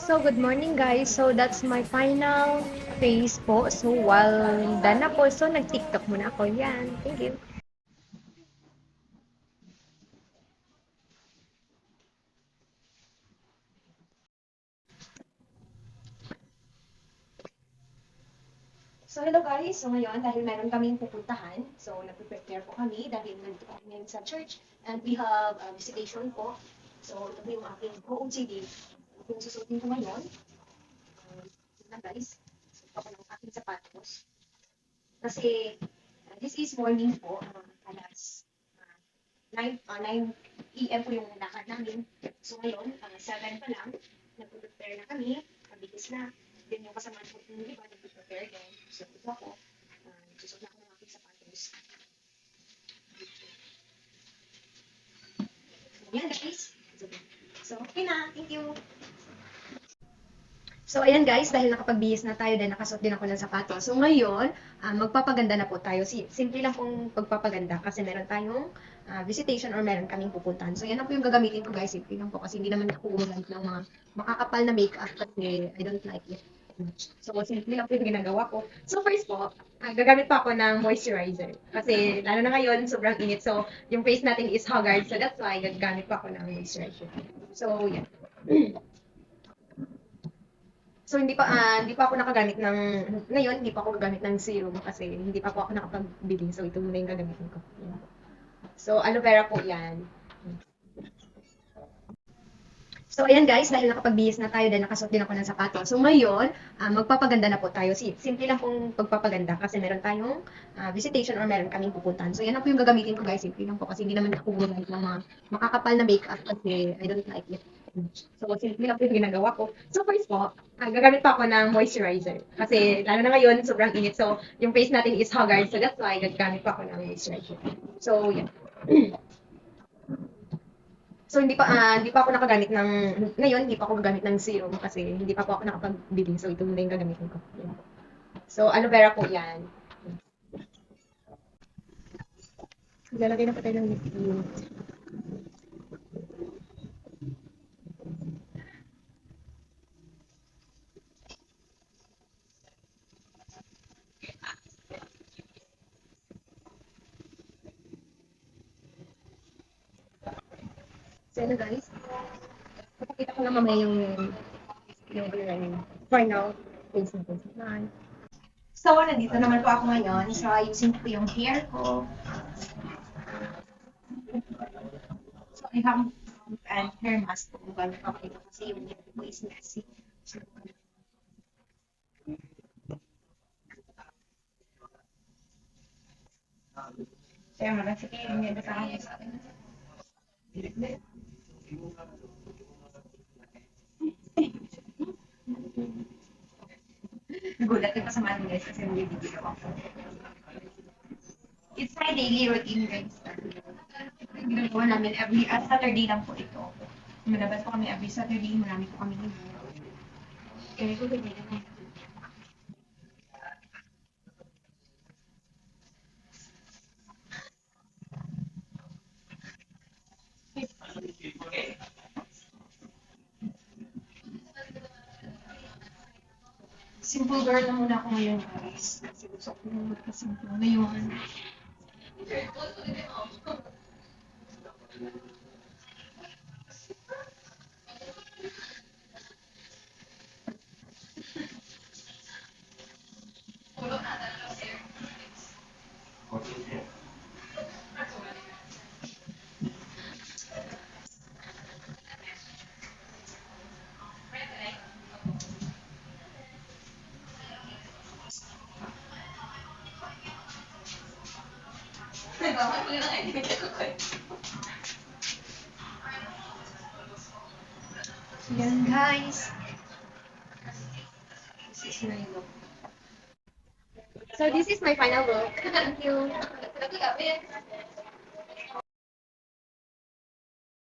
So, good morning guys. So, that's my final face po. So, while done na po, so nag-TikTok muna ako. Yan. Thank you. So, hello guys. So, ngayon, dahil meron kaming pupuntahan, so, nag-prepare po kami dahil nandito kami ngayon sa church and we have visitation po. So, ito po yung aking OOTD. Ito yung susutin ko ngayon. Na guys. So, ito ko ng aking sapatos. Kasi, this is morning po, alas 9 p.m. po yung lakad namin. So ngayon, 7 pa lang, nag-prepare na kami, mabilis na. Then yung kasama ko yung iba, nag-prepare din. So ito ako, susot na ako ng aking sapatos. So yan guys. So okay na, thank you. So, ayan guys, dahil nakapagbihis na tayo, dahil nakasuot din ako ng sapatos. So, ngayon, magpapaganda na po tayo. Simple lang pong pagpapaganda kasi meron tayong visitation or meron kaming pupuntahan. So, yan lang po yung gagamitin ko guys. Simple lang po kasi hindi naman ako gumagamit ng mga makakapal na makeup kasi I don't like it much. So, simple lang po yung ginagawa ko. So, first po, gagamit pa ako ng moisturizer. Kasi, lalo na ngayon, sobrang init. So, yung face natin is haggard. So, that's why, gagamit pa ako ng moisturizer. So, yan. So hindi pa ako nakagamit ng ngayon hindi pa ako gagamit ng serum kasi hindi pa po ako nakapagbili. So ito muna yung gagamitin ko. Yan. So aloe vera po 'yan. So ayan guys, dahil nakapagbihis na tayo, dahil nakasuot din ako ng sapatos. So ngayon, magpapaganda na po tayo. Simple lang pong pagpapaganda kasi meron tayong visitation or meron kaming pupuntahan. So yan lang po yung gagamitin ko guys. Simple lang po kasi hindi naman ako gumagamit ng mga makakapal na makeup kasi I don't like it. So simple lang po yung ginagawa ko. So first po, gagamit pa ako ng moisturizer. Kasi lalo na ngayon, sobrang init. So yung face natin is haggard. So that's why gagamit pa ako ng moisturizer. So yan. So hindi pa ako nakagamit ng ngayon hindi pa ako gagamit ng serum kasi hindi pa po ako nakapagbili. So ito muna yung gagamitin ko. Yan. So aloe vera po 'yan. Lalagay na po tayo ng lip tint. So ano guys, papakita ko lang mamaya yung final face na face na. So nandito naman po ako ngayon. So ayusin ko yung hair ko. So I have and hair mask po. Gamit ako ito kasi yung hair ko is messy. So, kaya nga, sige, hindi sa akin. Nagulat yung kasama ng guys kasi may video ako. It's my daily routine guys. Ginagawa namin every Saturday lang po ito. Malabas po kami every Saturday, marami po kami nito. Kaya ko hindi na. Simple girl na muna ako ngayon guys. Kasi gusto ko magka-simple ngayon. Yan guys. This is my look. So this is my final look. Thank you.